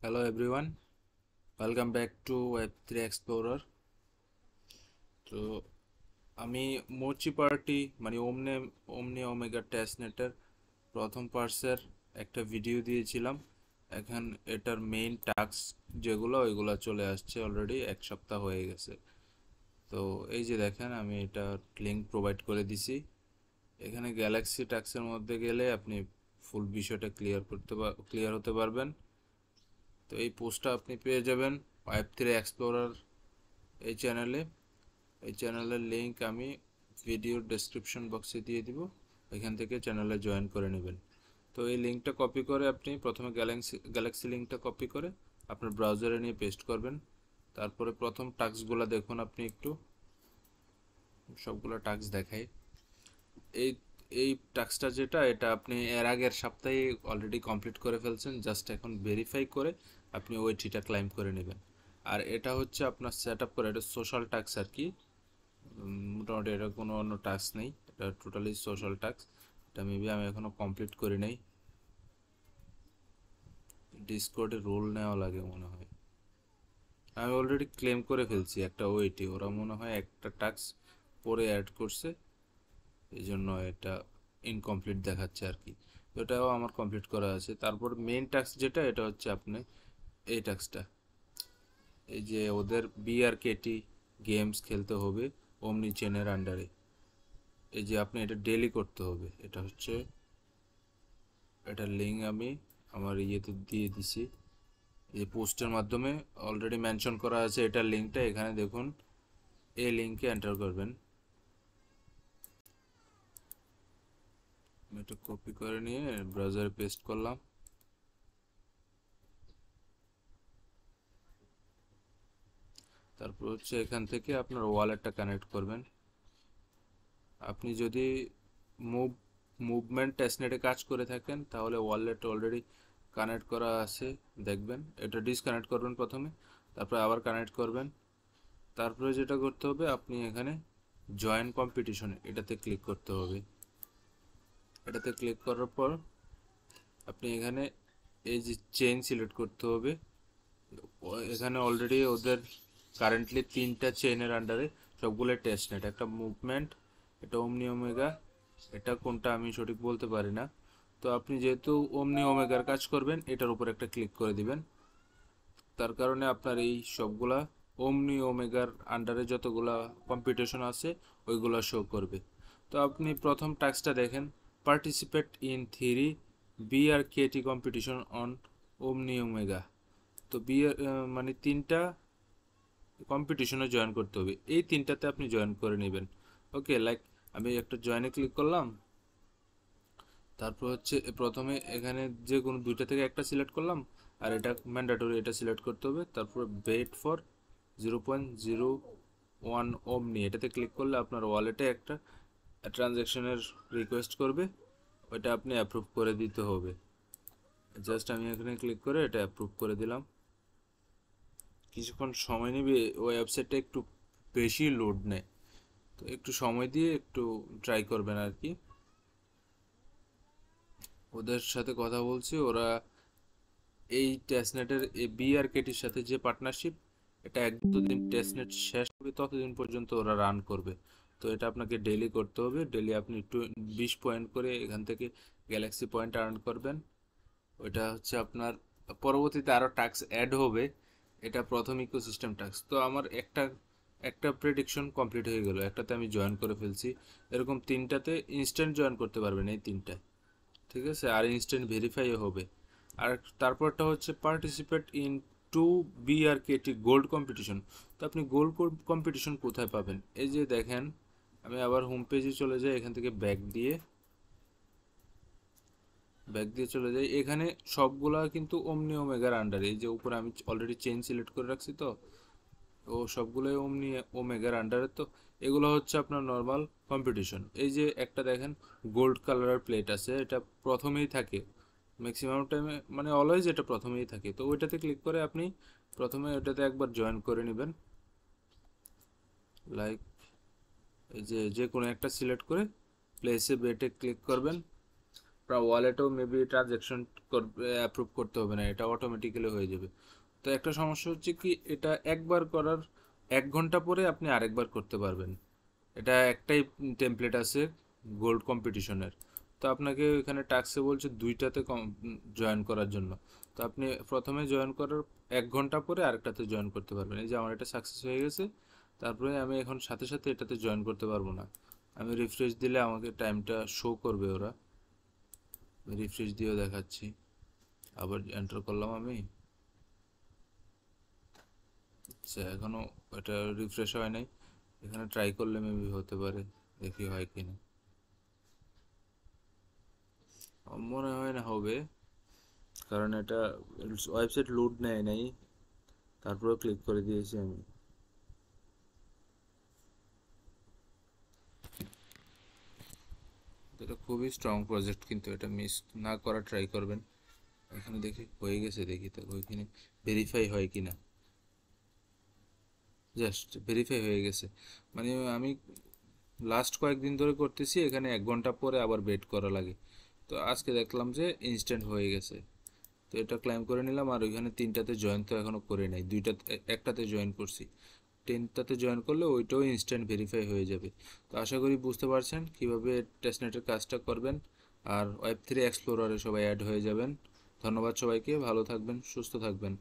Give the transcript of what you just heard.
Hello everyone, welcome back to Web3 Explorer. তো আমি মোচি পার্টি মানে ওমনি ওমেগা টেস্টনেটের প্রথম পার্সের একটা ভিডিও দিয়েছিলাম। এখন এটার মেইন টাস্ক যেগুলো ওইগুলো চলে আসছে, অলরেডি এক সপ্তাহ হয়ে গেছে। তো এই যে দেখেন, আমি এটা লিঙ্ক প্রোভাইড করে দিছি। এখানে গ্যালাক্সি টাস্কের মধ্যে গেলে আপনি ফুল বিষয়টা ক্লিয়ার হতে পারবেন। তো এই পোস্টটা আপনি পেয়ে যাবেন ওয়েব3 এক্সপ্লোরার এই চ্যানেলে। এই চ্যানেলের লিংক আমি ভিডিওর ডেসক্রিপশন বক্সে দিয়ে দিব, এখান থেকে চ্যানেলে জয়েন করে নেবেন। তো এই লিঙ্কটা কপি করে আপনি প্রথমে গ্যালাক্সি লিঙ্কটা কপি করে আপনার ব্রাউজারে নিয়ে পেস্ট করবেন। তারপরে প্রথম টাস্কগুলো দেখুন, আপনি একটু সবগুলো টাস্ক দেখাই। এই এই টাস্কটা যেটা, এটা আপনি এর আগের সপ্তাহে অলরেডি কমপ্লিট করে ফেলছেন, জাস্ট এখন ভেরিফাই করে আপনি ওই ট্রিটা ক্লাইম করে নেবেন। আর এটা হচ্ছে আপনার সেট আপ করে, এটা সোশ্যাল টাস্ক আর কি। মোটামুটি এটা কোনো অন্য টাস্ক নেই, এটা টোটালি সোশ্যাল টাস্ক। এটা মেবি আমি এখনো কমপ্লিট করি নাই। ডিসকর্ডে রোল নেওয়া লাগে মনে হয়। আমি অলরেডি ক্লেম করে ফেলছি একটা ওইটি, ওরা মনে হয় একটা টাস্ক পরে অ্যাড করছে, এই জন্য এটা ইনকমপ্লিট দেখাচ্ছে আর কি। তো এটাও আমার কমপ্লিট করা আছে। তারপর মেইন টাস্ক যেটা, এটা হচ্ছে আপনি এই টাস্কটা, এই যে ওদের বিআরকেটি গেমস খেলতে হবে ওমনি চেনের আন্ডারে। এই যে আপনি এটা ডেলি করতে হবে, এটা হচ্ছে এটার লিঙ্ক আমি আমার ইয়েতে দিয়ে দিছি, এই পোস্টের মাধ্যমে অলরেডি মেনশন করা আছে এটার লিঙ্কটা। এখানে দেখুন, এই লিঙ্কে এন্টার করবেন। এটা কপি করে নিয়ে ব্রাউজারে পেস্ট করলাম। তারপর হচ্ছে এখান থেকে আপনার ওয়ালেটটা কানেক্ট করবেন। আপনি যদি মুভমেন্ট টেস্টনেটে কাজ করে থাকেন তাহলে ওয়ালেট অলরেডি কানেক্ট করা আছে, দেখবেন। এটা ডিসকানেক্ট করবেন প্রথমে, তারপরে আবার কানেক্ট করবেন। তারপরে যেটা করতে হবে, আপনি এখানে জয়েন কম্পিটিশন এটাতে ক্লিক করতে হবে। এটাতে ক্লিক করার পর আপনি এখানে এই যে চেইন সিলেক্ট করতে হবে। এখানে অলরেডি ওদের কারেন্টলি 3টা চেইনের আন্ডারে সবগুলো টেস্টনেট, একটা মুভমেন্ট, এটা ওমনি ওমেগা, এটা কোনটা আমি সঠিক বলতে পারি না। তো আপনি যেহেতু ওমনি ওমেগার কাজ করবেন, এটার উপর একটা ক্লিক করে দিবেন। তার কারণে আপনার এই সবগুলা ওমনি ওমেগার আন্ডারে যতগুলা কম্পিটিশন আছে ওইগুলা শো করবে। তো আপনি প্রথম টাস্কটা দেখেন, পার্টিসিপেট ইন 3 বিআরকেটি কম্পিটিশন অন ওমনি ওমেগা। তো মানে 3টা কম্পিটিশনে জয়েন করতে হবে, এই 3টাতে আপনি জয়েন করে নেবেন। ওকে, লাইক আমি একটা জয়েনে ক্লিক করলাম। তারপর হচ্ছে প্রথমে এখানে যে কোনো দুইটা থেকে একটা সিলেক্ট করলাম, আর এটা ম্যান্ডেটরি, এটা সিলেক্ট করতে হবে। তারপর বেট ফর 0.01 ওমনি, এটাতে ক্লিক করলে আপনার ওয়ালেটে একটা ট্রানজ্যাকশনের রিকোয়েস্ট করবে, ওইটা আপনি অ্যাপ্রুভ করে দিতে হবে। জাস্ট আমি এখানে ক্লিক করে এটা অ্যাপ্রুভ করে দিলাম। কিছুক্ষণ সময় নেবে, ওই ওয়েবসাইটটা একটু বেশি লোড নেয়, তো একটু সময় দিয়ে একটু ট্রাই করবেন আর কি। ওদের সাথে কথা বলছি, ওরা এই টেস্টনেটের এই বিআরকেটির সাথে যে পার্টনারশিপ, এটা যতদিন টেস্টনেট শেষ হবে ততদিন পর্যন্ত ওরা রান করবে। তো এটা আপনাকে ডেইলি করতে হবে। ডেইলি আপনি 20 পয়েন্ট করে এখান থেকে গ্যালাক্সি পয়েন্ট আর্ন করবেন। ওইটা হচ্ছে আপনার পরবর্তীতে আরও টাস্ক অ্যাড হবে, এটা প্রথম ইকোসিস্টেম টাস্ক। তো আমার একটা একটা প্রেডিকশন কমপ্লিট হয়ে গেল, একটাতে আমি জয়েন করে ফেলছি। এরকম 3টাতে ইনস্ট্যান্ট জয়েন করতে পারবেন, এই 3টায়, ঠিক আছে। আর ইনস্ট্যান্ট ভেরিফাইও হবে। আর তারপরটা হচ্ছে পার্টিসিপেট ইন 2 বিআরকেটি গোল্ড কম্পিটিশন। তো আপনি গোল্ড কম্পিটিশন কোথায় পাবেন, এই যে দেখেন, আমি আবার হোম পেজে চলে যাই, এখান থেকে ব্যাক দিয়ে চলে যাই। এখানে সবগুলা কিন্তু ওমনি ওমেগার আন্ডারে, এই যে উপরে আমি অলরেডি চেইন সিলেক্ট করে রাখছি, তো ও সবগুলোই ওমনি ওমেগার আন্ডারে। তো এগুলো হচ্ছে আপনার নর্মাল কম্পিটিশন। এই যে একটা দেখেন গোল্ড কালারের প্লেট আছে, এটা প্রথমেই থাকে ম্যাক্সিমাম টাইমে, মানে অলওয়েজ এটা প্রথমেই থাকে। তো ওইটাতে ক্লিক করে আপনি প্রথমে ওটাতে একবার জয়েন করে নেবেন। লাইক এই যে যে কোনো একটা সিলেক্ট করে প্লেসে বেটে ক্লিক করবেন। ওয়ালেটেও মেবি ট্রানজ্যাকশন করবে, অ্যাপ্রুভ করতে হবে না, এটা অটোমেটিক্যালি হয়ে যাবে। তো একটা সমস্যা হচ্ছে কি, এটা একবার করার 1 ঘন্টা পরে আপনি আরেকবার করতে পারবেন। এটা একটাই টেমপ্লেট আছে গোল্ড কম্পিটিশনের। তো আপনাকে এখানে টাস্কে বলছে দুইটাতে জয়েন করার জন্য। তো আপনি প্রথমে জয়েন করার 1 ঘন্টা পরে আরেকটাতে জয়েন করতে পারবেন। এই যে আমার এটা সাকসেস হয়ে গেছে, তারপরে আমি এখন সাথে সাথে এটাতে জয়েন করতে পারবো না। আমি রিফ্রেশ দিলে আমাকে টাইমটা শো করবে ওরা। রিফ্রেশ দিয়েও দেখাচ্ছি, আবার এন্টার করলাম আমি। আচ্ছা, এখনো এটা রিফ্রেশ হয় নাই। এখানে ট্রাই করলে মেবি হতে পারে, দেখি হয় কিনা। মনে হয় না হবে, কারণ এটা ওয়েবসাইট লোড নেয় নাই, তারপরে ক্লিক করে দিয়েছি আমি। এটা খুবই স্ট্রং প্রজেক্ট, কিন্তু এটা মিস না করা ট্রাই করবেন। এখানে দেখি হয়ে গেছে, দেখি তো ওইখানে ভেরিফাই হয় কিনা। জাস্ট ভেরিফাই হয়ে গেছে। মানে আমি লাস্ট কয়েকদিন ধরে করতেছি, এখানে 1 ঘন্টা পরে আবার ওয়েট করা লাগে। তো আজকে দেখলাম যে ইনস্ট্যান্ট হয়ে গেছে। তো এটা ক্লাইম করে নিলাম। আর ওইখানে 3টাতে জয়েন তো এখনো করে নাই, একটাতে জয়েন করছি। 10টাতে জয়েন করলে ওইটাও ইনস্ট্যান্ট ভেরিফাই হয়ে যাবে। তো আশা করি বুঝতে পারছেন কিভাবে টেস্টনেটের কাজটা করবেন। আর ওয়েব3 এক্সপ্লোরারে সবাই অ্যাড হয়ে যাবেন। ধন্যবাদ সবাইকে, ভালো থাকবেন, সুস্থ থাকবেন।